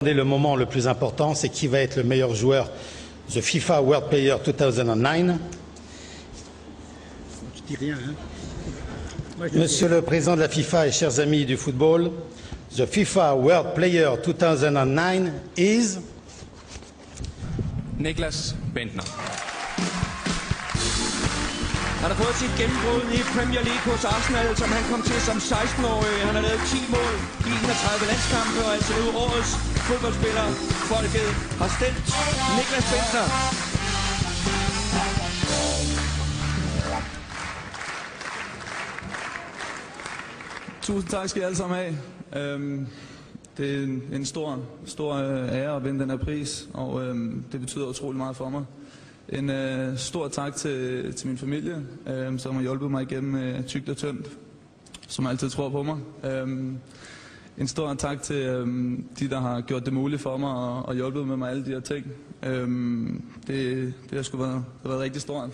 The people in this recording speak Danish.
Le moment le plus important, c'est qui va être le meilleur joueur, the FIFA World Player 2009. Je dis rien, hein? Monsieur le Président de la FIFA et chers amis du football, the FIFA World Player 2009 is Niklas Bendtner. Han har fået sit gennembrud i Premier League hos Arsenal, som han kom til som 16-årig. Han har lavet 10 mål i 31 landskampe og er altså nu årets fodboldspiller. Folket har stemt Niklas Bendtner. Tusind tak skal I alle sammen have. Det er en stor ære at vinde den her pris, og det betyder utrolig meget for mig. En stor tak til min familie, som har hjulpet mig igennem tykt og tyndt, som altid tror på mig. En stor tak til de, der har gjort det muligt for mig og hjulpet med mig alle de her ting. Det har sgu været rigtig stort.